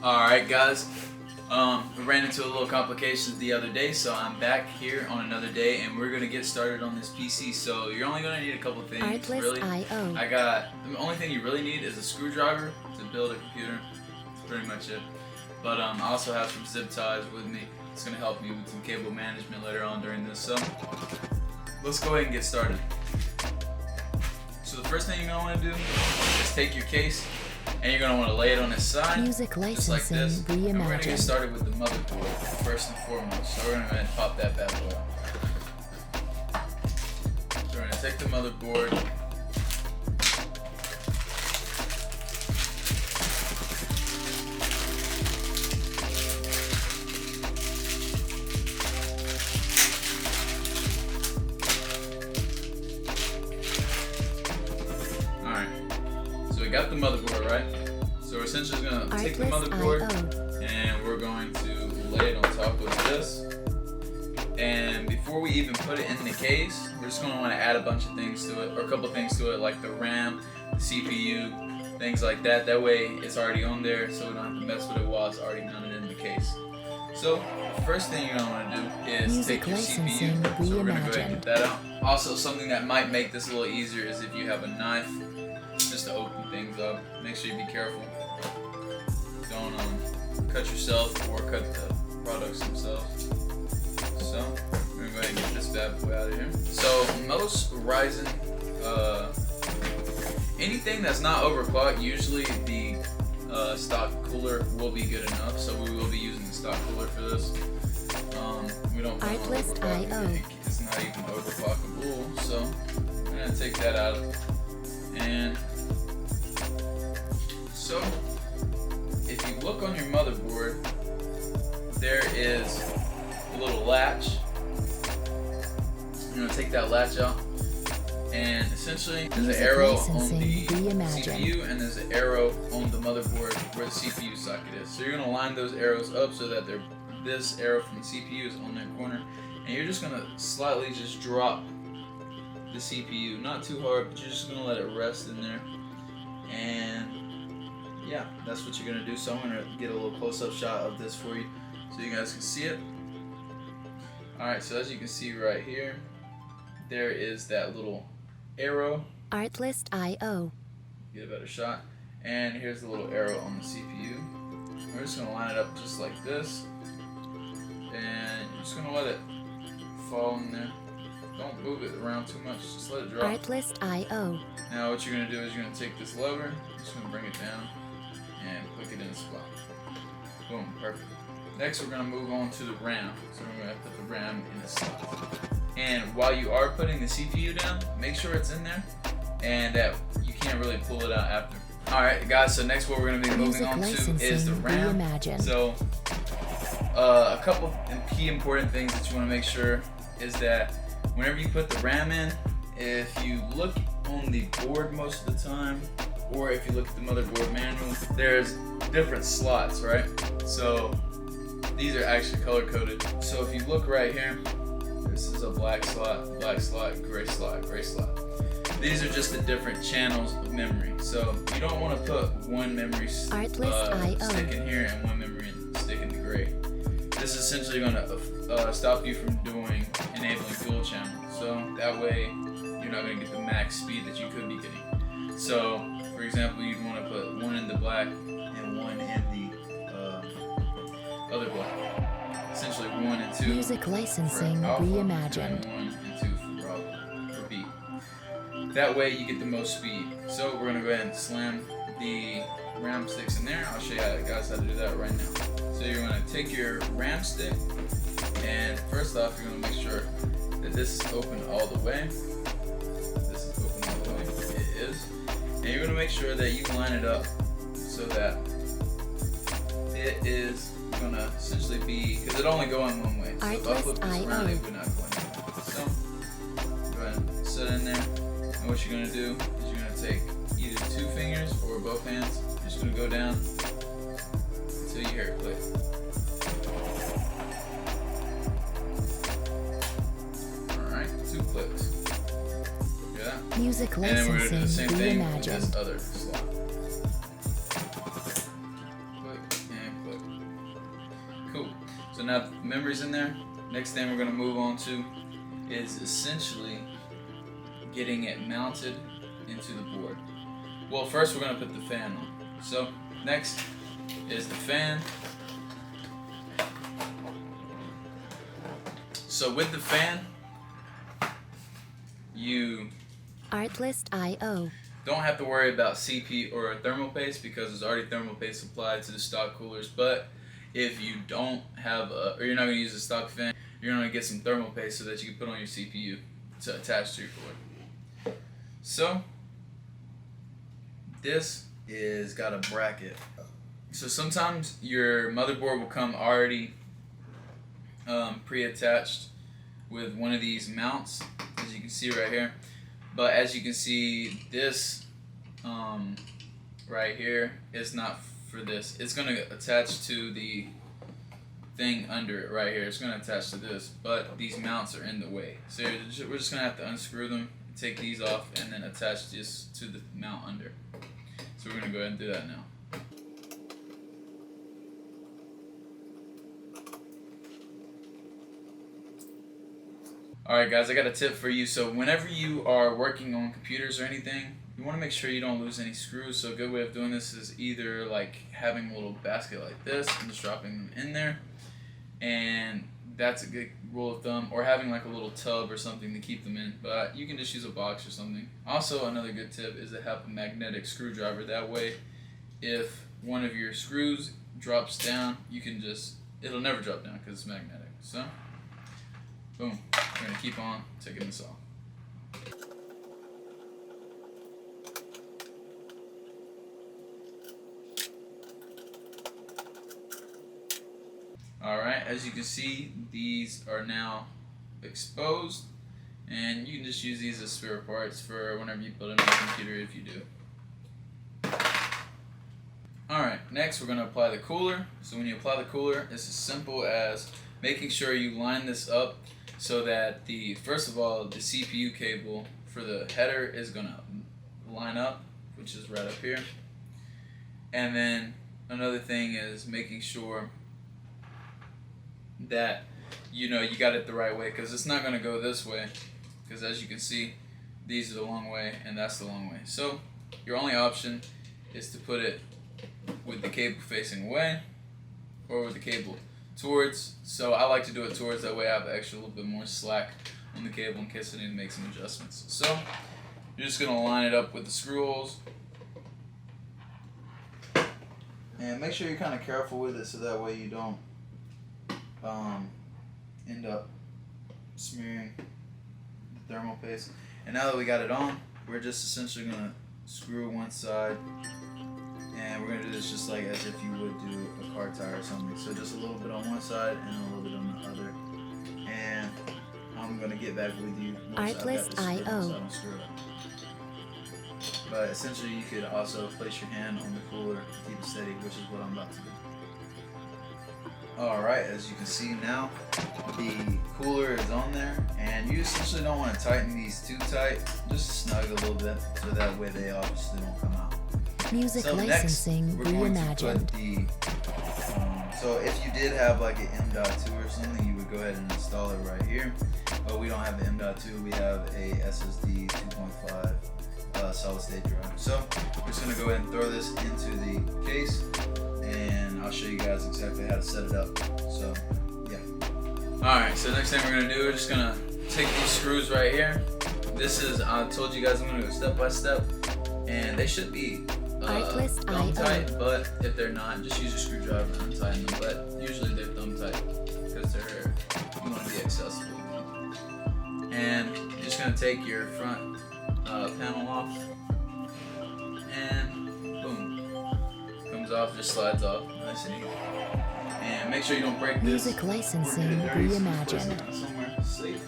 Alright guys, we ran into a little complications the other day, so I'm back here on another day and we're going to get started on this PC. So you're only going to need a couple things, really. The only thing you really need is a screwdriver to build a computer. That's pretty much it. But I also have some zip ties with me. It's going to help me with some cable management later on during this. So let's go ahead and get started. So the first thing you're going to want to do is take your case and you're going to want to lay it on its side, just like this. And we're going to get started with the motherboard first and foremost. So we're going to go ahead and pop that bad boy out. So we're going to take the motherboard, got the motherboard, right? So we're essentially going to take the motherboard and we're going to lay it on top of this. And before we even put it in the case, we're just going to want to add a bunch of things to it, or a couple things to it, like the RAM, the CPU, things like that. That way it's already on there, so we don't have to mess with it while it's already mounted in the case. So the first thing you're going to want to do is take your CPU. So we're going to go ahead and get that out. Also, something that might make this a little easier is if you have a knife, just to open things up. Make sure you be careful. Don't cut yourself or cut the products themselves. So we're gonna go ahead and get this bad boy out of here. So most Ryzen, anything that's not overclocked, usually the stock cooler will be good enough. So we will be using the stock cooler for this. We don't want to overclock it. It's not even overclockable. So I'm gonna take that out. And so, if you look on your motherboard, there is a little latch. I'm going to take that latch out, and essentially there's an arrow on the CPU and there's an arrow on the motherboard where the CPU socket is. So you're going to line those arrows up so that this arrow from the CPU is on that corner, and you're just going to slightly just drop the CPU, not too hard, but you're just going to let it rest in there. And yeah, that's what you're going to do. So I'm going to get a little close-up shot of this for you so you guys can see it. Alright, so as you can see right here, there is that little arrow. Artlist.io. Get a better shot. And here's the little arrow on the CPU. We're just going to line it up just like this. And you're just going to let it fall in there. Don't move it around too much, just let it drop. Artlist.io. Now what you're going to do is you're going to take this lever, just going to bring it down, and click it in the spot. Boom, perfect. Next we're going to move on to the RAM. So we're going to put the RAM in the slot. And while you are putting the CPU down, make sure it's in there, and that you can't really pull it out after. Alright guys, so next what we're going to be moving on to is the RAM. So a couple key important things that you want to make sure is that whenever you put the RAM in, if you look on the board most of the time, or if you look at the motherboard manual, there's different slots, right? So these are actually color coded. So if you look right here, this is a black slot, gray slot, gray slot. These are just the different channels of memory. So you don't want to put one memory stick in here and one memory stick in the gray. This is essentially going to stop you from enabling dual channel. So that way you're not going to get the max speed that you could be getting. So for example, you'd want to put one in the black and one in the other black. Essentially 1 and 2 Music licensing for alpha, reimagined. and 1 and 2 for bravo, for beat. That way you get the most speed. So we're going to go ahead and slam the RAM sticks in there. I'll show you guys how to do that right now. So you're going to take your RAM stick, and first off you're going to make sure that this is open all the way. This is open all the way. It is. And you're going to make sure that you line it up so that it is going to essentially be, because it only go in one way. So if I flip this around, it would not go in one way. So go ahead and set it in there. And what you're going to do is you're going to take either 2 fingers or both hands. You're just going to go down until you hear it click. Alright, 2 clicks. Hear that? Music And then we're going to do the same thing with reimagined. this other slot. Click and So now the memory's in there. Next thing we're going to move on to is essentially getting it mounted into the board. Well, first we're going to put the fan on. So next is the fan. So with the fan, you Artlist.io. don't have to worry about CP or thermal paste because there's already thermal paste applied to the stock coolers. But if you don't have or you're not going to use a stock fan, you're going to get some thermal paste so that you can put on your CPU to attach to your cooler. So this is got a bracket. So sometimes your motherboard will come already pre-attached with one of these mounts, as you can see right here. But as you can see, this right here is not for this. It's going to attach to the thing under it right here. It's going to attach to this, but these mounts are in the way. So we're just going to have to unscrew them, take these off, and then attach this to the mount under. So we're going to go ahead and do that now. Alright guys, I got a tip for you. So whenever you are working on computers or anything, you want to make sure you don't lose any screws. So a good way of doing this is either like having a little basket like this and just dropping them in there, and that's a good rule of thumb, or having like a little tub or something to keep them in, but you can just use a box or something. Also, another good tip is to have a magnetic screwdriver. That way if one of your screws drops down, you can just, it'll never drop down because it's magnetic. So boom, we're going to keep on taking this off. Alright, as you can see, these are now exposed, and you can just use these as spare parts for whenever you build another computer if you do. Alright, next we're going to apply the cooler. So when you apply the cooler, it's as simple as making sure you line this up so that first of all, the CPU cable for the header is going to line up, which is right up here. And then another thing is making sure that you got it the right way, because it's not going to go this way, because as you can see, these are the long way and that's the long way. So your only option is to put it with the cable facing away or with the cable towards. So I like to do it towards, that way I have extra little bit more slack on the cable in case I need to make some adjustments. So you're just going to line it up with the screw holes, and make sure you're kind of careful with it so that way you don't end up smearing the thermal paste. And now that we got it on, we're just essentially going to screw one side, and we're going to do this just like as if you would do a car tire or something. So just a little bit on one side and a little bit on the other. And I'm going to get back with you once I've got this screwed so I don't screw it up. But essentially you could also place your hand on the cooler to keep it steady, which is what I'm about to do. Alright, as you can see now, the cooler is on there, and you essentially don't want to tighten these too tight, just snug a little bit so that way they obviously don't come out. Music So licensing next, we're going to reimagined. put the, so if you did have like an M.2 or something, you would go ahead and install it right here. But we don't have the M.2, we have a SSD 2.5 solid state drive. So we're just going to go ahead and throw this into the case, and I'll show you guys exactly how to set it up. So yeah. Alright, so the next thing we're going to do, we're just going to take these screws right here. This is, I told you guys I'm going to go step by step, and they should be thumb tight, but if they're not, just use a screwdriver and untighten them. But usually they're thumb tight because you want to be accessible. And you're just going to take your front panel off, and boom, comes off, just slides off, nice and easy. And make sure you don't break this. Music licensing reimagined. Somewhere safe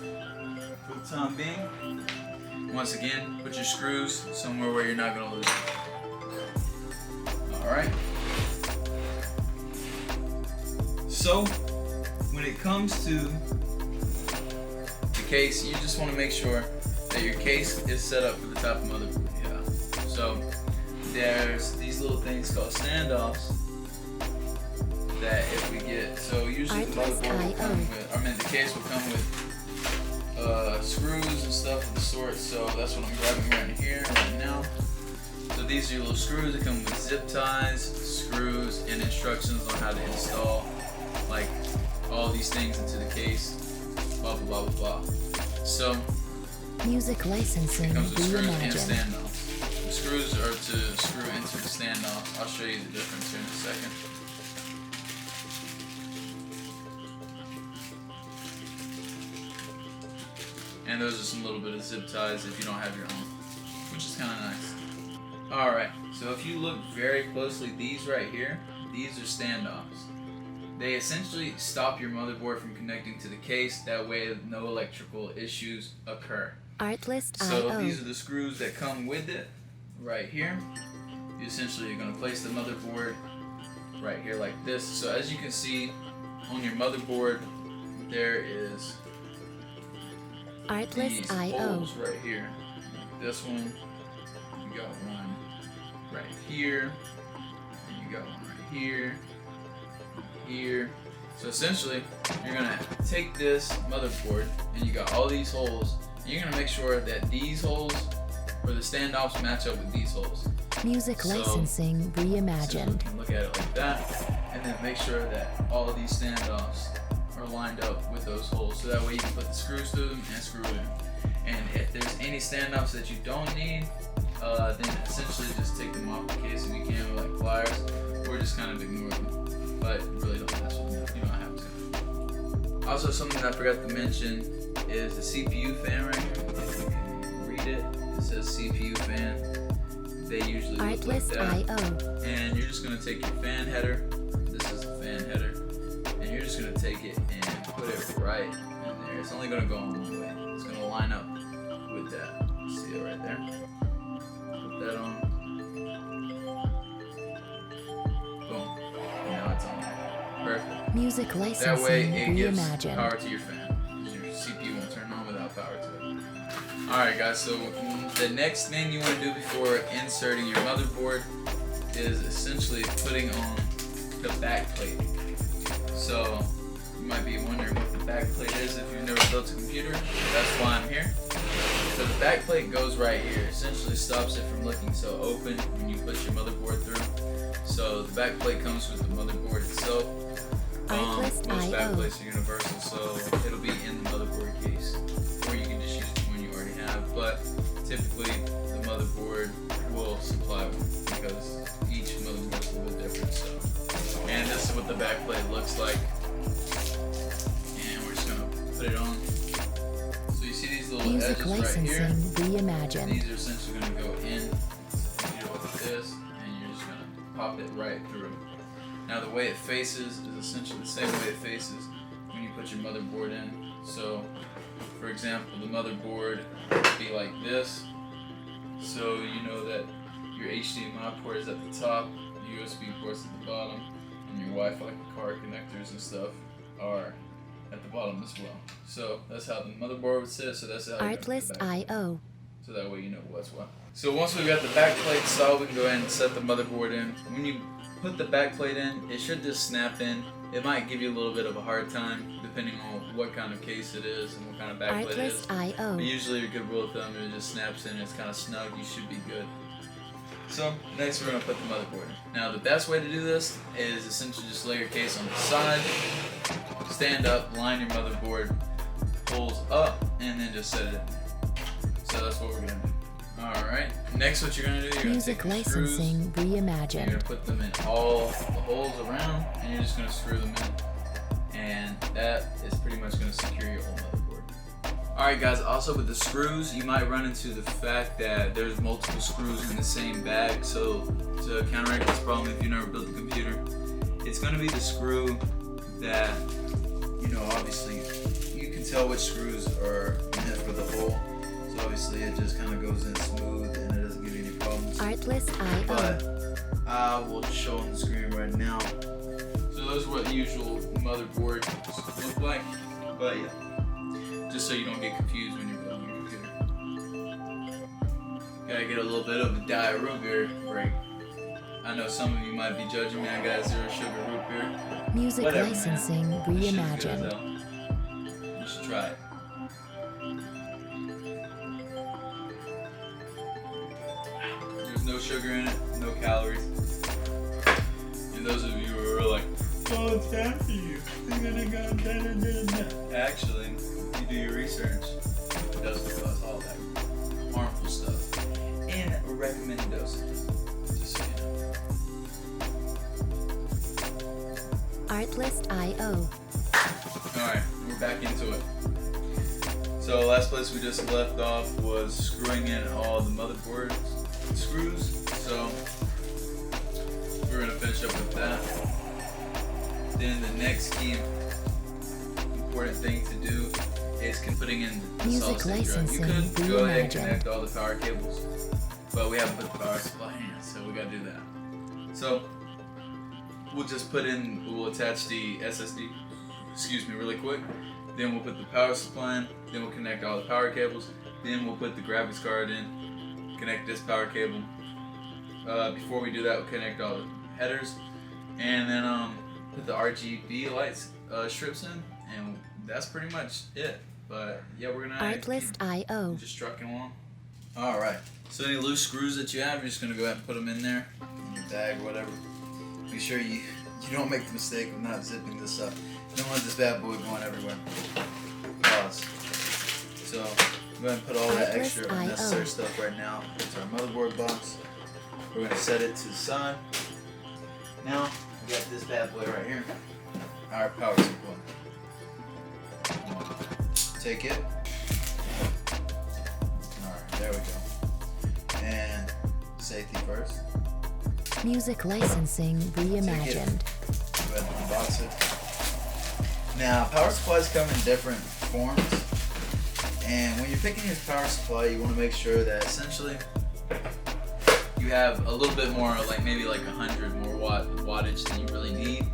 for the time being. Once again, put your screws somewhere where you're not going to lose them. Alright. So, when it comes to the case, you just want to make sure that your case is set up for the type of motherboard you have. So, there's these little things called standoffs that if we get, so usually usually the motherboard will come with, the case will come with screws and stuff of the sort. So that's what I'm grabbing right here, right now. So these are your little screws that come with zip ties, screws, and instructions on how to install like all these things into the case. Blah blah blah blah blah. So Music licensing it comes with screws and reimagined. standoffs. The screws are to screw into the standoff. I'll show you the difference here in a second. And those are some little bit of zip ties if you don't have your own, which is kind of nice. Alright, so if you look very closely, these right here, these are standoffs. They essentially stop your motherboard from connecting to the case, that way no electrical issues occur. Artlist So IO. these are the screws that come with it, right here. You essentially are going to place the motherboard right here like this. So as you can see on your motherboard, there is Artlist these IO. holes right here. This one, you got one right here, and you got one right here, here. So essentially, you're gonna take this motherboard, and you got all these holes, and you're gonna make sure that these holes or the standoffs match up with these holes. Music So, licensing So you reimagined. can look at it like that, and then make sure that all of these standoffs are lined up with those holes, so that way you can put the screws through them and screw it in. And if there's any standoffs that you don't need, then essentially just take them off the case if you can with like pliers, or just kind of ignore them. But really don't mess with them. You don't have to. Also, something that I forgot to mention is the CPU fan right here. If you can read it, it says CPU fan. They usually look like Artlist that. IO. And you're just gonna take your fan header. This is the fan header, and you're just gonna take it and put it right in there. It's only gonna go on one way. It's gonna line up with that. See it right there? Put that on. Boom. Now it's on there. Perfect. Music That way licensing it gives reimagined. power to your fan. Your CPU won't turn on without power to it. Alright guys, so the next thing you want to do before inserting your motherboard is essentially putting on the back plate. So you might be wondering what the back plate is if you've never built a computer. That's why I'm here. So the back plate goes right here. Essentially stops it from looking so open when you put your motherboard through. So the back plate comes with the motherboard itself. Artlist Most back IO. plates are universal, so it'll be in the motherboard case. Or you can just use the one you already have. But typically the motherboard will supply one because each motherboard is a little bit different. So, and this is what the back plate looks like. And we're just gonna put it on. So you see these little Music edges right licensing here. reimagined. These are essentially gonna go in the computer like this, and you're just gonna pop it right through. Now the way it faces is essentially the same way it faces when you put your motherboard in. So, for example, the motherboard would be like this. So you know that your HDMI port is at the top, the USB port's at the bottom, and your Wi-Fi card connectors and stuff are at the bottom as well. So that's how the motherboard would sit. So that's how you're gonna put the Artlist back. IO. So that way you know what's what. So once we've got the back plate installed, we can go ahead and set the motherboard in. When you put the back plate in, it should just snap in. It might give you a little bit of a hard time depending on what kind of case it is and what kind of back plate it is. Artlist IO. But usually a good rule of thumb, it just snaps in, it's kind of snug, you should be good. So next we're going to put the motherboard in. Now the best way to do this is essentially just lay your case on the side, stand up, line your motherboard, pulls up, and then just set it in. So that's what we're going to do. Alright, next what you're going to do, you're going to Music take your screws, licensing you're going reimagined. to put them in all the holes around, and you're just going to screw them in. And that is pretty much going to secure your whole motherboard. Alright guys, also with the screws, you might run into the fact that there's multiple screws in the same bag. So to counteract this problem, if you've never built a computer, it's going to be the screw that, you know, obviously you can tell which screws are meant for the hole. So obviously it just kind of goes in smooth and it doesn't give you any problems. Artlist IO. But I will show on the screen right now. So those are what the usual motherboard look like. But yeah, just so you don't get confused when you're building your computer. Gotta get a little bit of a die Ruger break. I know some of you might be judging me. I got 0 sugar root beer. Music Whatever, licensing man. This shit's good, reimagined. though. You should try it. There's no sugar in it, no calories. And those of you who are like, oh, it's bad for you. You're gonna go da-da-da-da. Actually, if you do your research, it doesn't cause all that harmful stuff in recommended doses. Just so you know. Artlist.io. Alright, we're back into it. So last place we just left off was screwing in all the motherboard screws. So we're gonna finish up with that. Then the next key important thing to do is putting in the Music solid state drive. You licensing could go ahead and reimagined. connect all the power cables, but we haven't put the power supply in, so we gotta do that. So we'll just we'll attach the SSD, really quick. Then we'll put the power supply in, then we'll connect all the power cables, then we'll put the graphics card in, connect this power cable. Before we do that, we'll connect all the headers, and then put the RGB lights strips in, and that's pretty much it. But yeah, we're gonna Artlist.io. just trucking along. Alright, so any loose screws that you have, you're just gonna go ahead and put them in there, in your bag, whatever. Make sure you don't make the mistake of not zipping this up. You don't want this bad boy going everywhere. Pause. So, go ahead and put all that extra Artlist.io. unnecessary stuff right now into our motherboard box. We're going to set it to the side. Now, we got this bad boy right here. Our power supply. Take it. Alright, there we go. And safety first. Music licensing reimagined. Go ahead and unbox it. Now, power supplies come in different forms, and when you're picking your power supply, you want to make sure that essentially you have a little bit more, like maybe like 100 more wattage than you really need.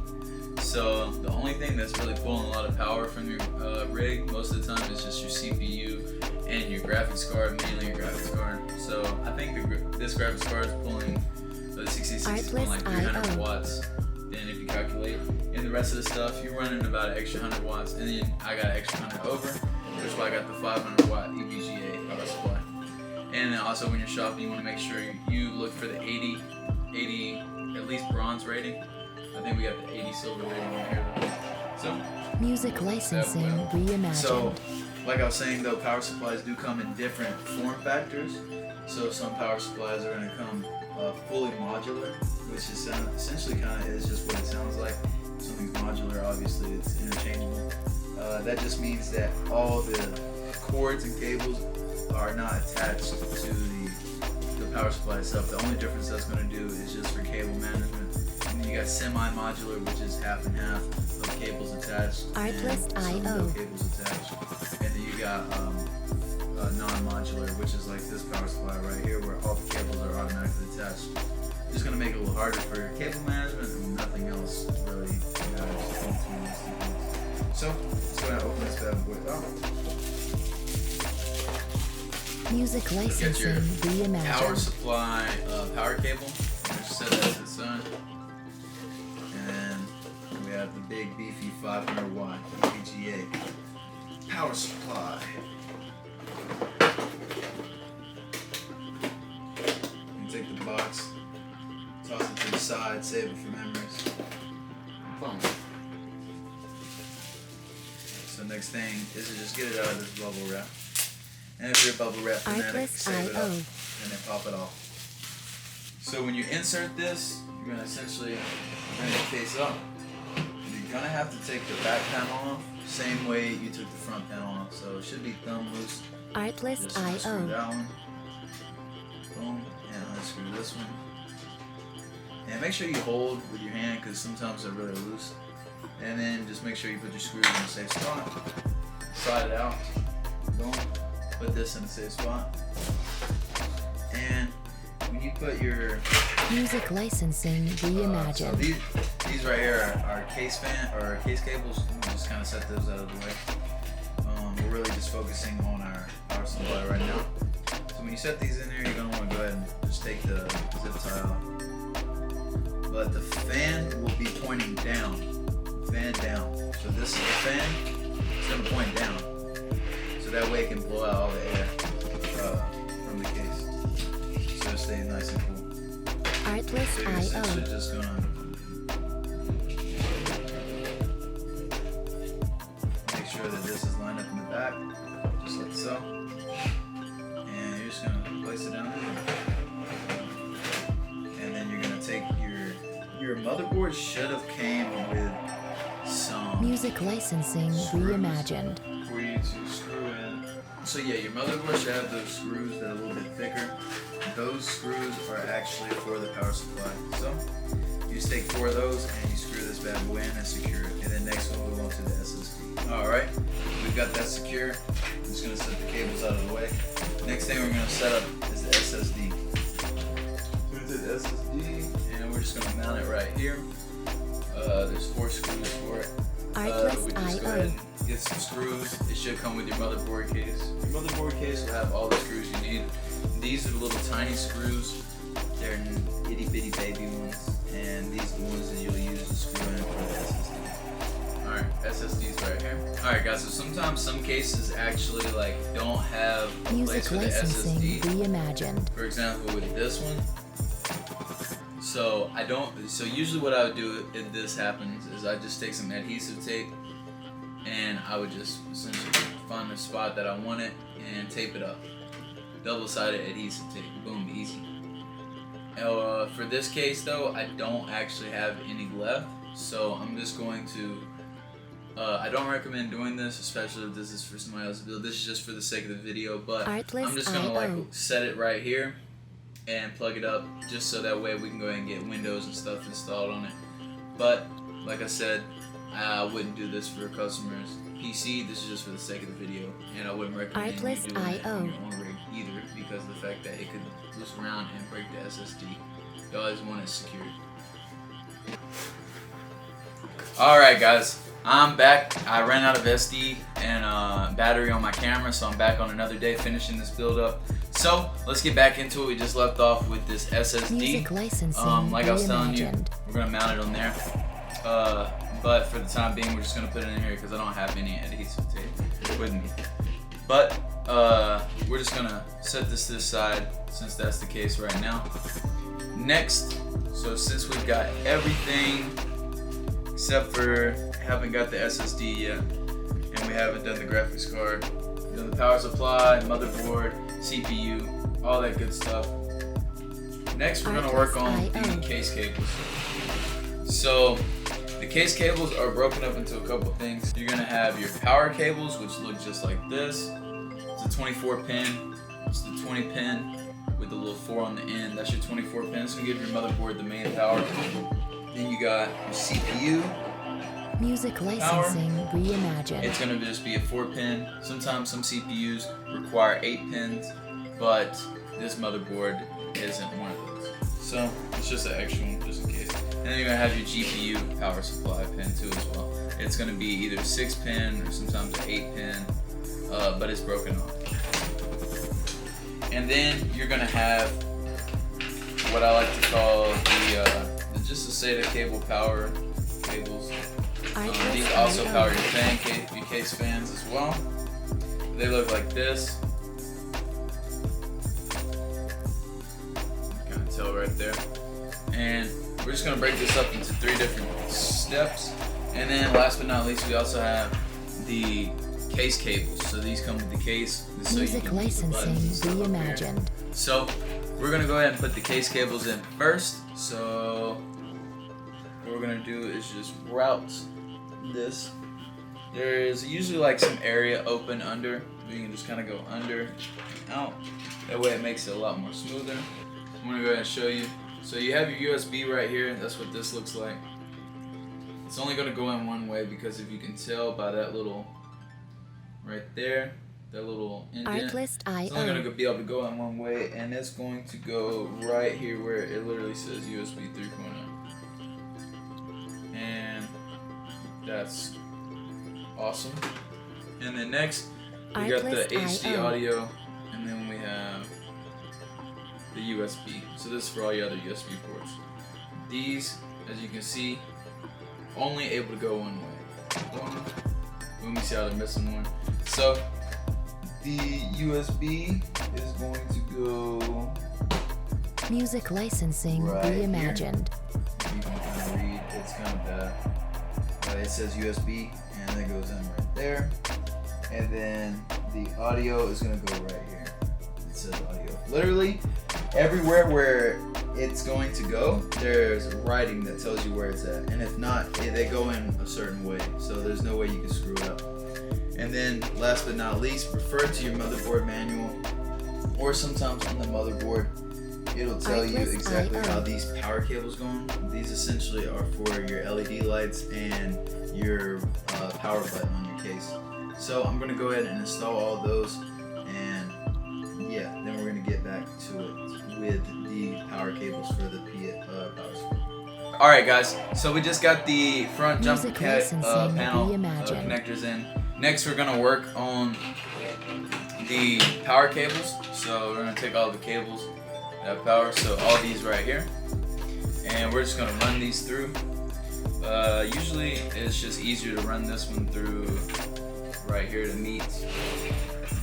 So the only thing that's really pulling a lot of power from your rig most of the time is just your CPU and your graphics card, mainly your graphics card. So I think this graphics card is pulling the 6060 is pulling like 300 watts. Then if you calculate, and the rest of the stuff, you're running about an extra 100 watts, and then I got an extra 100 over, which is why I got the 500 watt EVGA power supply. And then also when you're shopping, you want to make sure you look for the 80 at least bronze rating. I think we got the 80 silver rating right here. So Music licensing reimagined. So, like I was saying though, power supplies do come in different form factors. So some power supplies are going to come fully modular, which is essentially kind of is just what it sounds like. Something's modular, obviously it's interchangeable. That just means that all the cords and cables are not attached to the power supply itself. The only difference that's going to do is just for cable management. And then you got semi-modular, which is half and half of cables attached. Artlist.io. No cables attached. And then you got non-modular, which is like this power supply right here, where all the cables are automatically attached. Just gonna make it a little harder for cable management, and nothing else really matters. So let's go ahead and open this bad boy up. Music licensing Power reimagined. supply, power cable. Just set that to the side. And we have the big beefy 500 watt EVGA power supply. You take the box, toss it to the side, save it for memories. Boom. So next thing is to just get it out of this bubble wrap. And if you're a bubble wrap fanatic, save it up and then pop it off. So when you insert this, you're gonna essentially bring the case up. You're gonna have to take the back panel off, same way you took the front panel off. So it should be thumb loose. Just unscrew Artlist.io. that one. Boom. And unscrew this one. And make sure you hold with your hand because sometimes they're really loose. And then just make sure you put your screws in a safe spot. Slide it out. Boom. Put this in a safe spot. And when you put your Music licensing so reimagined. these right here are case cables. We'll just kind of set those out of the way. We're really just focusing on our power supply right now. So when you set these in there, you're gonna want to go ahead and just take the zip tie off. but the fan will be pointing down. Fan down. So this is the fan. It's gonna point down. So that way it can blow out all the air from the case. So it stays nice and cool. Artlist.io. So just gonna make sure that this is lined up in the back, just like so. And you're just gonna place it down there. And then you're gonna take your motherboard should have came with some Music licensing reimagined. for you to screw in. So yeah, your motherboard should have those screws that are a little bit thicker. Those screws are actually for the power supply. So you just take 4 of those and you screw this bad boy in and secure it. And then next we'll move on to the SSD. Alright, we've got that secure. I'm just gonna set the cables out of the way. Next thing we're gonna set up is the SSD. So we did the SSD and we're just gonna mount it right here. There's 4 screws for it. We just go ahead Artlist.io. and get some screws. It should come with your motherboard case. Your motherboard case will have all the screws you need. These are the little tiny screws. They're itty bitty baby ones. And these are the ones that you'll use to screw in for the SSD. Alright, SSD's right here. Alright guys, so sometimes some cases actually like don't have a place Music for the licensing SSD. reimagined. For example, with this one. So usually what I would do if this happens is I just take some adhesive tape and I would just essentially find the spot that I want it and tape it up. Double-sided adhesive tape, boom, easy. For this case though, I don't actually have any left, so I'm just going to, I don't recommend doing this, especially if this is for somebody else's build. This is just for the sake of the video, but I'm just gonna like Artlist.io. set it right here and plug it up just so that way we can go ahead and get windows and stuff installed on it. But like I said, I wouldn't do this for a customer's PC. This is just for the sake of the video, and I wouldn't recommend you doing it on your own rig either, because of the fact that it could loose around and break the SSD. You always want it secured. Alright guys, I'm back. I ran out of SD and battery on my camera, so I'm back on another day finishing this build up. So let's get back into it. We just left off with this SSD. Music licensing Like I was telling you, reimagined. we're gonna mount it on there. But for the time being, we're just gonna put it in here because I don't have any adhesive tape with me. But we're just gonna set this to the side since that's the case right now. Next, so since we've got everything except for haven't got the SSD yet, and we haven't done the graphics card, we've done the power supply, motherboard, CPU, all that good stuff. Next, we're gonna work on the case cables. So the case cables are broken up into a couple things. You're gonna have your power cables, which look just like this. It's a 24 pin. It's the 20 pin with the little 4 on the end. That's your 24 pin. It's gonna give your motherboard the main power. Then you got your CPU. Music licensing reimagined. It's gonna just be a 4 pin. Sometimes some CPUs require 8 pins, but this motherboard isn't one of those. So it's just an extra one just in case. And then you're gonna have your GPU power supply pin too as well. It's gonna be either 6 pin or sometimes an 8 pin, but it's broken off. And then you're gonna have what I like to call the just the SATA cable power cables. These also power your fan case, your case fans as well. They look like this. You can tell right there. And we're just gonna break this up into 3 different steps. And then last but not least, we also have the case cables. So these come with the case. So Music licensing reimagined. So we're gonna go ahead and put the case cables in first. So what we're gonna do is just route this. There's usually like some area open under. You can just kind of go under and out. That way it makes it a lot more smoother. I'm gonna go ahead and show you. So you have your USB right here. That's what this looks like. It's only gonna go in one way because if you can tell by that little right there, that little indent, it's only gonna be able to go in one way, and it's going to go right here where it literally says USB 3.0. And that's awesome. And then next, we got the HD audio, and then we have the USB. So this is for all your other USB ports. these, as you can see, only able to go one way. Boom. Let me see how they're missing one. So the USB is going to go Music licensing right reimagined. here. You can kind of read, it's kind of bad. It says USB and it goes in right there. And then the audio is going to go right here. It says audio. Literally everywhere where it's going to go, there's writing that tells you where it's at. And if not, they go in a certain way. So there's no way you can screw it up. And then last but not least, refer to your motherboard manual, or sometimes on the motherboard, it'll tell you exactly how these power cables go on. These essentially are for your LED lights and your power button on your case. So I'm gonna go ahead and install all those, and yeah, then we're gonna get back to it with the power cables for the power supply. All right, guys. So we just got the front jumper Music cat licensing panel reimagined. connectors in. Next, we're gonna work on the power cables. So we're gonna take all the cables that have power. So all these right here, and we're just gonna run these through. Usually, it's just easier to run this one through right here to meet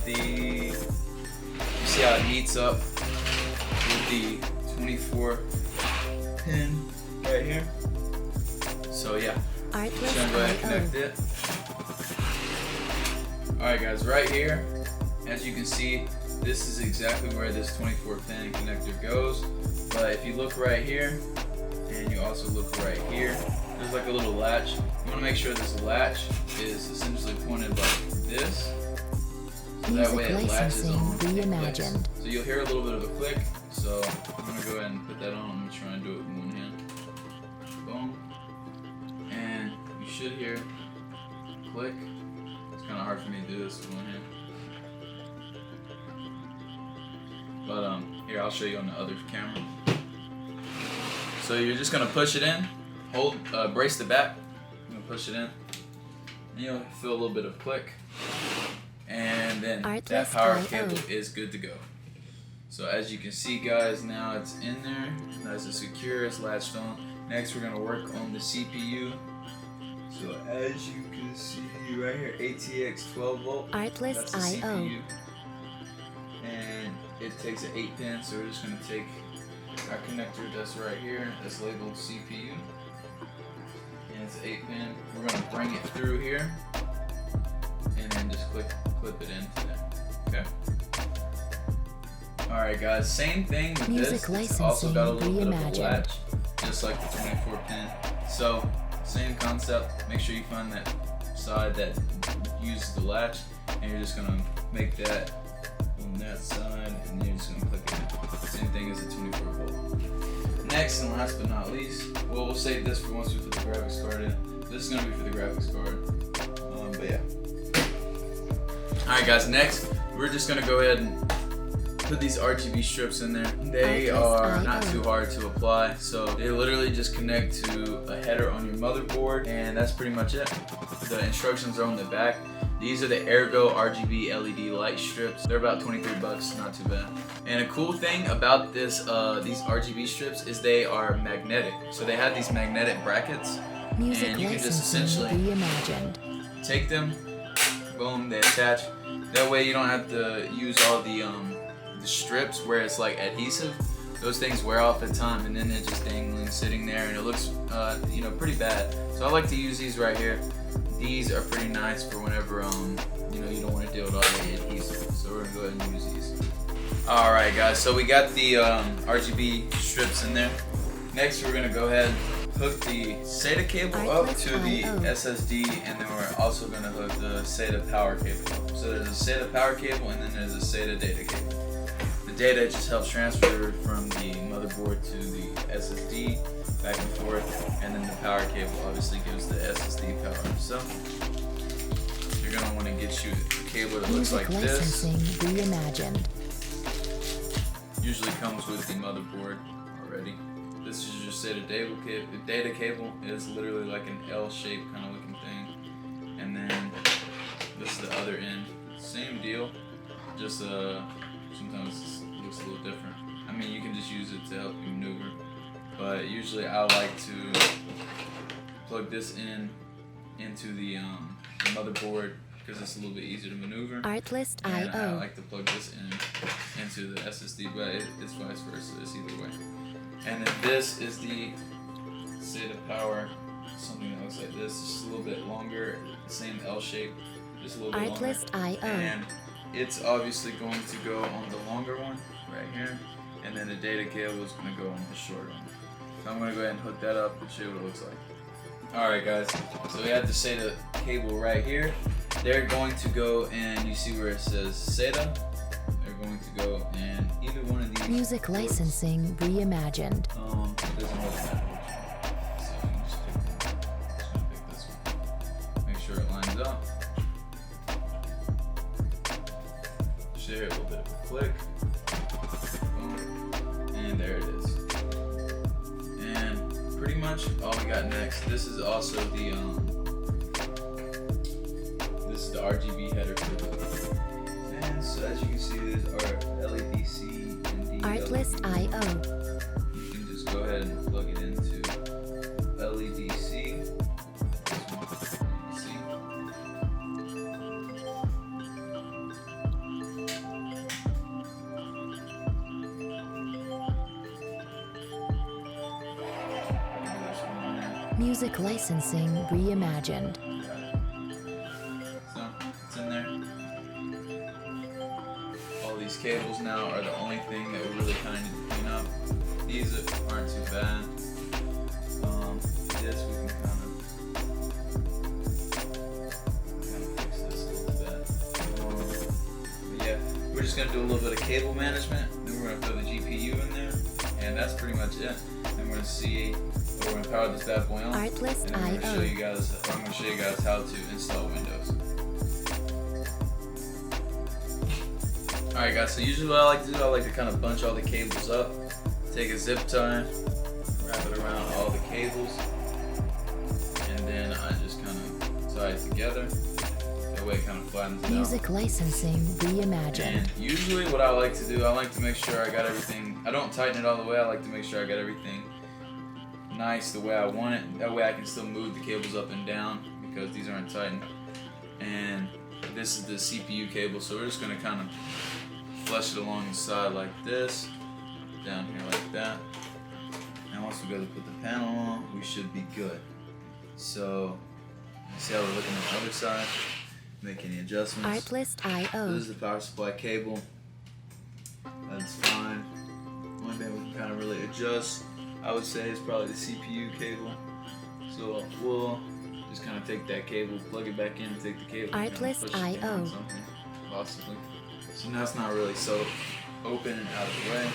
the. You see how it meets up with the 24 pin right here. So yeah, just gonna go ahead and connect it. Alright guys, right here, as you can see, this is exactly where this 24 pin connector goes. But if you look right here, and you also look right here, there's like a little latch. You want to make sure this latch is essentially pointed like this. So that way it latches on. Reimagined. So you'll hear a little bit of a click. So I'm going to go ahead and put that on. I'm going to try and do it with one hand. Boom. And you should hear a click. It's kind of hard for me to do this with one hand. But here, I'll show you on the other camera. So you're just going to push it in. Hold, brace the back. I'm going to push it in. And you'll feel a little bit of click. And then that power cable is good to go. So as you can see, guys, now it's in there, nice and secure, it's latched on. Next, we're gonna work on the CPU. So as you can see right here, ATX 12 volt. That's the CPU. And it takes an 8 pin, so we're just gonna take our connector that's right here, that's labeled CPU. And it's 8 pin. We're gonna bring it through here, and then just clip it into there. Okay. Alright guys, same thing with Music this. It's also got a little bit of a reimagined. latch, just like the 24 pin. So, same concept. Make sure you find that side that uses the latch, and you're just gonna make that on that side, and you're just gonna click it in. Same thing as the 24 volt. Next and last but not least, well, we'll save this for once we put the graphics card in. This is gonna be for the graphics card. But yeah. Alright guys, next we're just gonna go ahead and put these RGB strips in there. They are not too hard to apply, so they literally just connect to a header on your motherboard, and that's pretty much it. The instructions are on the back. These are the Ergo RGB LED light strips. They're about 23 bucks, not too bad. And a cool thing about this, these RGB strips is they are magnetic. So they have these magnetic brackets, Music and you can just licensing essentially reimagined. take them, boom, they attach. That way you don't have to use all the strips where it's like adhesive. Those things wear off at time, and then they're just dangling, sitting there, and it looks, you know, pretty bad. So I like to use these right here. These are pretty nice for whenever, you know, you don't want to deal with all the adhesive. So we're gonna go ahead and use these. All right, guys. So we got the RGB strips in there. Next, we're gonna go ahead and hook the SATA cable up to the SSD, and then we're also gonna hook the SATA power cable up. So there's a SATA power cable, and then there's a SATA data cable. The data just helps transfer from the motherboard to the SSD, back and forth, and then the power cable obviously gives the SSD power. So you're gonna want to get you a cable that looks like this. Reimagined. Usually comes with the motherboard already. This is your SATA data cable. The data cable is literally like an L-shaped kind of looking thing, and then this is the other end. Same deal, just sometimes it looks a little different. I mean, you can just use it to help you maneuver. but usually I like to plug this into the motherboard because it's a little bit easier to maneuver. Artlist.io. And I like to plug this into the SSD, but it's vice versa. It's either way. And then this is the SATA Power, something that looks like this. Just a little bit longer, same L shape, just a little bit longer. Artlist.io. And it's obviously going to go on the longer one right here, and then the data cable is going to go on the shorter one. So I'm going to go ahead and hook that up and show you what it looks like. Alright guys, so we have the SATA cable right here. They're going to go, and you see where it says SATA. They're going to go in either one of these Music ports. licensing reimagined. It doesn't really matter which one. So you just pick one. I'm just gonna pick this one. Make sure it lines up. Should hear a little bit of a click. Boom. And there it is. And pretty much all we got next. This is also the RGB header for the. And so as you can see, these are LEDC and Artlist.io. You can just go ahead and plug it into LEDC. See? Music licensing reimagined. So it's in there. All these cables now are the only thing that we really kind of need to clean up. These aren't too bad. This we can kind of fix this a little bit. But yeah, we're just gonna do a little bit of cable management. Then we're gonna throw the GPU in there, and that's pretty much it. Then we're gonna see. We're gonna power this bad boy on, and then I'm gonna show you guys how to install Windows. Alright guys, so usually what I like to do, I like to kind of bunch all the cables up, take a zip tie, wrap it around all the cables, and then I just kind of tie it together. That way it kind of flattens it out. Music licensing reimagined. And usually what I like to do, I like to make sure I got everything, I don't tighten it all the way, I like to make sure I got everything nice the way I want it. That way I can still move the cables up and down because these aren't tightened. And this is the CPU cable, so we're just going to kind of flush it along the side like this, down here like that. And once we go to put the panel on, we should be good. So, see how we're looking at the other side? Make any adjustments. Artlist.io. This is the power supply cable. That's fine. One thing we can kind of really adjust, I would say, is probably the CPU cable. So we'll just kind of take that cable, plug it back in, and take the cable. and kind of push it down Artlist.io. something, possibly. So now it's not really so open and out of the way.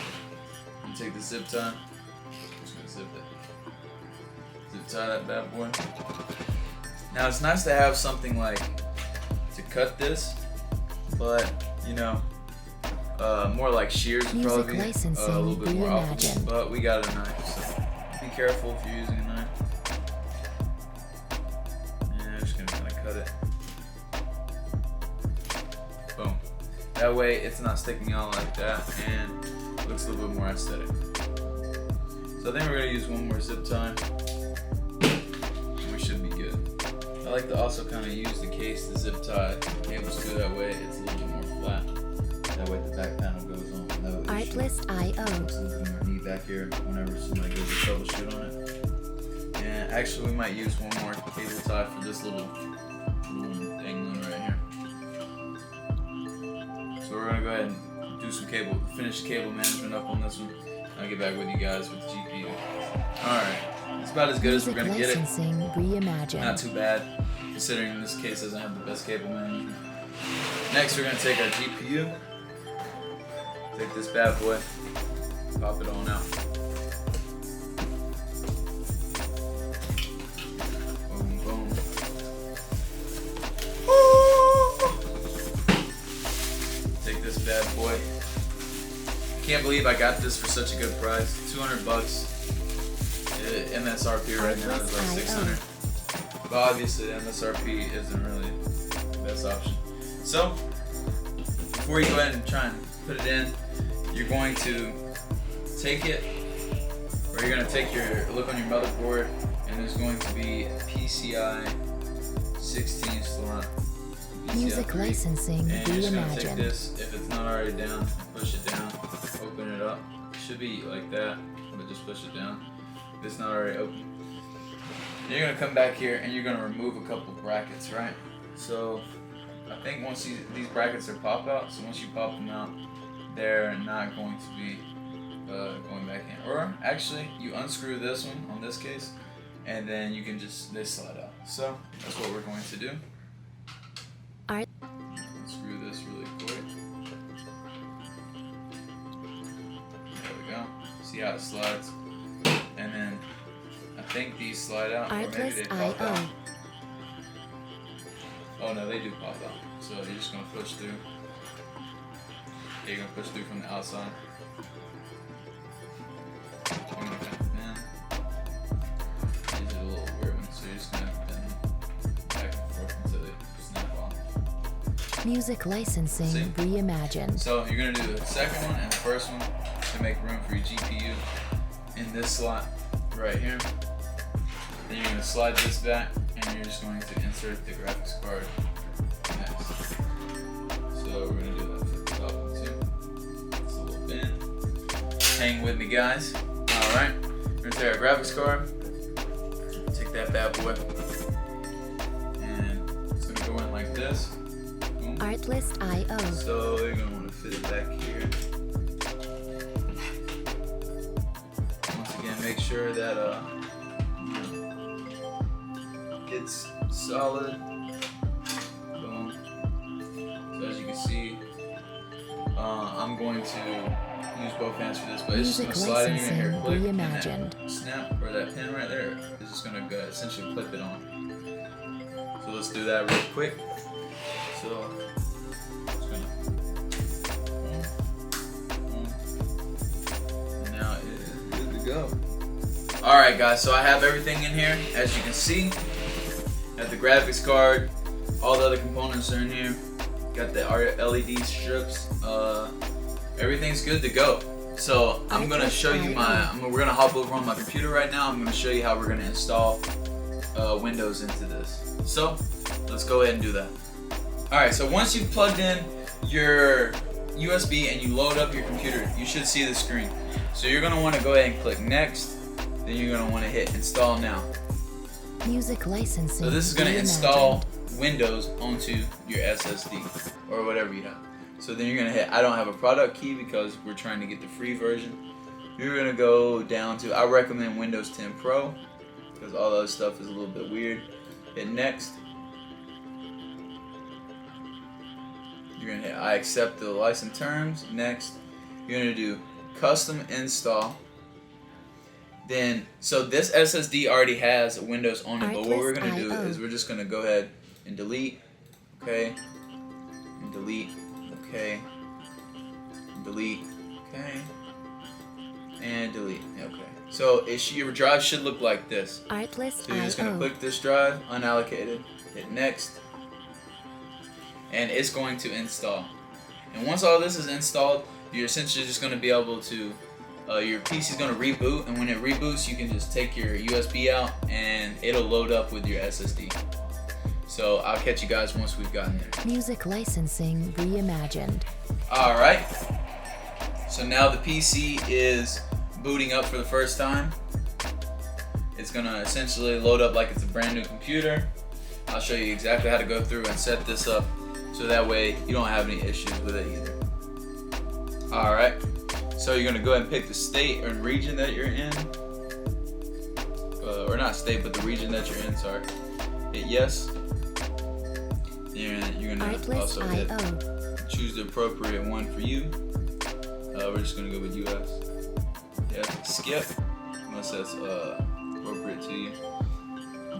And take the zip tie. Just gonna zip it. Zip tie that bad boy. Now it's nice to have something like to cut this, but you know, more like shears would Music probably be a licensing little bit more optimal. reimagined. But we got a knife, so be careful if you're using a knife. And I'm just gonna kind of cut it. Boom. That way it's not sticking out like that and it looks a little bit more aesthetic. So I think we're gonna use one more zip tie and we should be good. I like to also kind of use the case, the zip tie cables too, that way it's a little bit more flat. That way the back panel goes on. That way Artlist.io. it's a little bit more neat back here whenever somebody goes to troubleshoot on it. And actually we might use one more cable tie for this little dangling right here. So we're gonna go ahead and do some finish cable management up on this one. I'll get back with you guys with the GPU. Alright, it's about as good as we're Music gonna get it. licensing reimagined. Not too bad, considering in this case doesn't have the best cable management. Next we're gonna take our GPU, take this bad boy, pop it on out. Boom, boom. Take this bad boy. Can't believe I got this for such a good price. 200 bucks. MSRP right now is like 600. But obviously MSRP isn't really the best option. So, before you go ahead and try and put it in, you're going to take it where you're gonna take your look on your motherboard, and there's going to be a PCI 16 slot. Music PCI 3. licensing And you're just gonna take reimagined. this, if it's not already down, push it down, open it up. It should be like that, but just push it down. If it's not already open. You're gonna come back here and you're gonna remove a couple brackets, right? So I think once these brackets are pop out, so once you pop them out, they're not going to be going back in. Or actually, you unscrew this one on this case, and then you can they slide out. So that's what we're going to do. Art. Unscrew this really quick. There we go. See how it slides, and then I think these slide out, or maybe they pop out. Artlist.io. Oh no, they do pop out. So you're just gonna push through. You're gonna push through from the outside. You're gonna kind of bend. These are a little weird ones, so you're just gonna bend back and forth until they snap off. Music licensing See? reimagined. So you're gonna do the second one and the first one to make room for your GPU in this slot right here. Then you're gonna slide this back, and you're just going to insert the graphics card next. So we're gonna do that for the top one too. It's a little bend. Hang with me, guys. All right. We're gonna take our graphics card. Take that bad boy, and it's gonna go in like this. Boom. Artlist.io. So you're gonna want to fit it back here. Once again, make sure that it's solid. Boom. So as you can see, I'm going to use both hands for this, but it's just Music gonna slide in your hair, click, and reimagined. that snap or that pin right there is just gonna go essentially clip it on. So let's do that real quick. So it's gonna. And now it is good to go. All right, guys. So I have everything in here, as you can see. Got the graphics card, all the other components are in here. Got the LED strips. Everything's good to go. So I'm gonna show you we're gonna hop over on my computer right now. I'm gonna show you how we're gonna install Windows into this. So let's go ahead and do that. All right. So once you've plugged in your USB and you load up your computer, you should see the screen. So you're gonna want to go ahead and click next. Then you're gonna want to hit install now. Music licensing. So this is going to reimagined. install Windows onto your SSD or whatever you have. So then you're going to hit I don't have a product key because we're trying to get the free version. You're going to go down to, I recommend Windows 10 Pro because all the other stuff is a little bit weird. Hit next. You're going to hit I accept the license terms. Next. You're going to do custom install. Then, so this SSD already has Windows on it, but what we're going to do is we're just going to go ahead and delete, okay, and delete, okay, and delete, okay, and delete, okay. So your drive should look like this. Artlist.io. So you're just going to click this drive, unallocated, hit next, and it's going to install. And once all this is installed, you're essentially just going to be able to your PC is going to reboot, and when it reboots, you can just take your USB out and it'll load up with your SSD. So I'll catch you guys once we've gotten there. Music licensing reimagined. Alright, so now the PC is booting up for the first time. It's going to essentially load up like it's a brand new computer. I'll show you exactly how to go through and set this up so that way you don't have any issues with it either. Alright. So you're going to go ahead and pick the state or region that you're in. Or not state, but the region that you're in, sorry. Hit yes. You're going to also hit choose the appropriate one for you. We're just going to go with US. Yeah, skip, unless that's appropriate to you.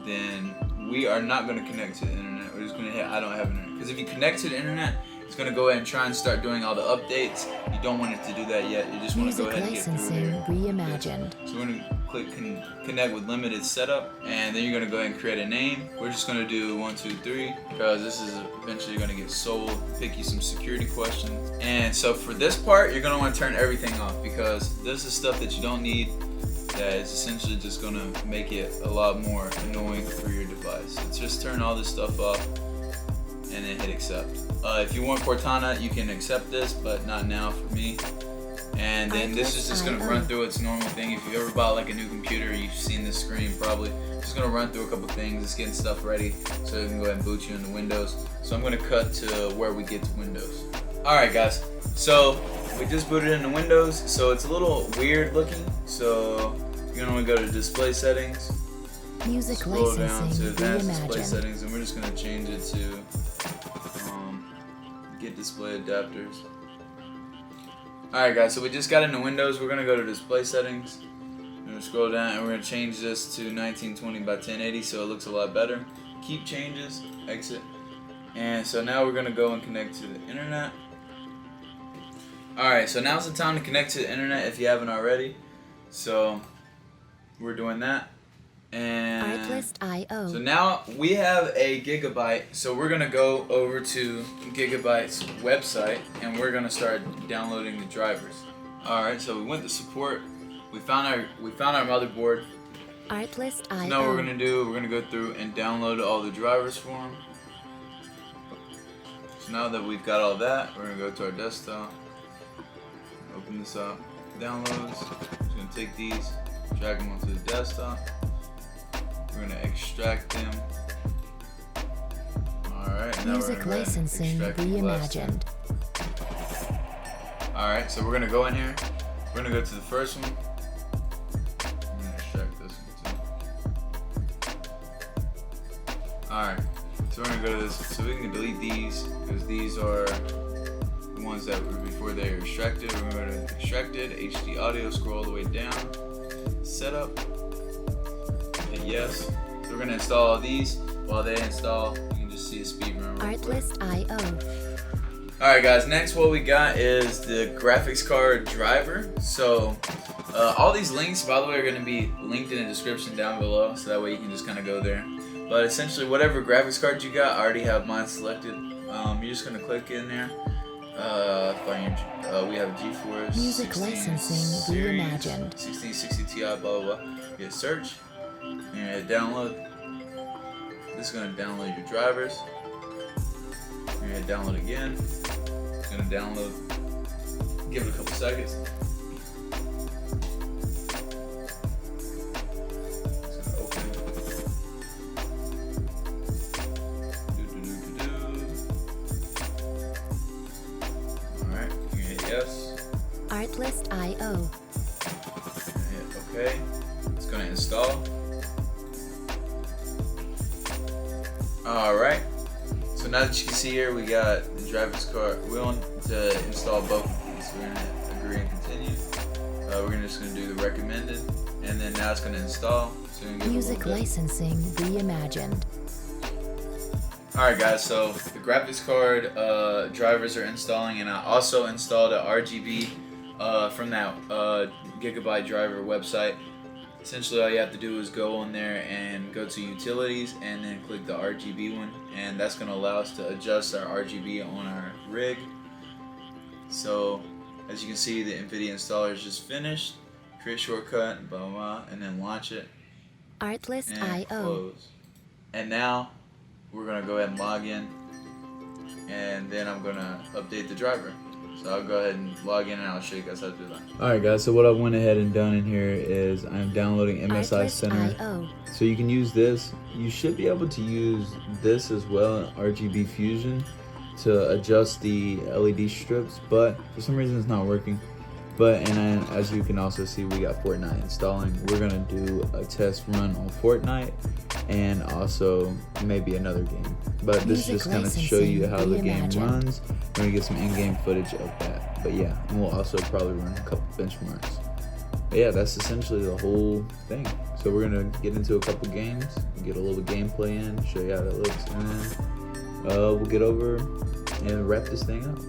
Then we are not going to connect to the internet. We're just going to hit I don't have internet. Because if you connect to the internet, it's going to go ahead and try and start doing all the updates. You don't want it to do that yet. You just want to go ahead and get through here. Reimagined. So we're going to click connect with limited setup, and then you're going to go ahead and create a name. We're just going to do 1, 2, 3 because this is eventually going to get sold. Pick you some security questions. And so for this part, you're going to want to turn everything off because this is stuff that you don't need. that is essentially just gonna make it a lot more annoying for your device. Let's just turn all this stuff off and then hit accept. If you want Cortana, you can accept this, but not now for me. And then this is just gonna run through its normal thing. If you ever bought like a new computer, you've seen this screen probably. Just gonna run through a couple things. It's getting stuff ready so it can go ahead and boot you into Windows. So I'm gonna cut to where we get to Windows. Alright guys, so we just booted into Windows, so it's a little weird looking. So you're gonna go to display settings, Music scroll down to licensing advanced display reimagined. settings, and we're just gonna change it to get display adapters. Alright guys, so we just got into Windows. We're gonna go to display settings. We're gonna scroll down and we're gonna change this to 1920 by 1080 so it looks a lot better. Keep changes, exit. And so now we're gonna go and connect to the internet. Alright, so now's the time to connect to the internet if you haven't already. So we're doing that. And Artlist.io. so now we have a Gigabyte, so we're gonna go over to Gigabyte's website and we're gonna start downloading the drivers. Alright, so we went to support, we found our motherboard. Artlist.io. So now what we're gonna do, we're gonna go through and download all the drivers for them. So now that we've got all that, we're gonna go to our desktop, open this up, downloads. Just gonna take these, drag them onto the desktop. We're gonna extract them. Alright, now Music we're gonna licensing extract the last two. reimagined. Alright, so we're gonna go in here. We're gonna go to the first one. I'm gonna extract this one too. Alright, so we're gonna go to this. So we can delete these because these are the ones that were before they were extracted. We're gonna go to extracted, HD audio, scroll all the way down. Setup. Yes. So we're gonna install all these. While they install, you can just see a speed run real quick. Artlist.io. Alright guys, next what we got is the graphics card driver. So all these links, by the way, are going to be linked in the description down below, so that way you can just kind of go there. But essentially whatever graphics card you got, I already have mine selected. You're just going to click in there. We have GeForce Music licensing reimagined. 1660 Ti, blah blah blah. Hit search. You're going to hit download. This is going to download your drivers. You're going to download again. It's going to download. Give it a couple seconds. It's going to open. Alright, you're going to hit yes. Artlist.io. Hit OK. It's going to install. Alright. So now that you can see here, we got the drivers card. We want to install both of these. We're gonna agree and continue. We're just gonna do the recommended, and then now it's gonna install. So we're gonna give it a Music little bit. licensing reimagined. All right, guys. So the graphics card drivers are installing, and I also installed a RGB from that Gigabyte driver website. Essentially, all you have to do is go on there and go to utilities and then click the RGB one, and that's going to allow us to adjust our RGB on our rig. So as you can see, the NVIDIA installer is just finished. Create shortcut, blah, blah, blah, and then launch it and Artlist.io. close. And now we're going to go ahead and log in, and then I'm going to update the driver. So I'll go ahead and log in and I'll show you guys how to do that. Alright guys, so what I went ahead and done in here is I'm downloading MSI Center. Artlist.io. So you can use this. You should be able to use this as well, RGB Fusion, to adjust the LED strips, but for some reason it's not working. But, and then as you can also see, we got Fortnite installing. We're gonna do a test run on Fortnite and also maybe another game. But this is just gonna show you how the game runs. We're gonna get some in-game footage of that. But yeah, and we'll also probably run a couple benchmarks. But yeah, that's essentially the whole thing. So we're gonna get into a couple games, get a little gameplay in, show you how that looks, and then we'll get over and wrap this thing up.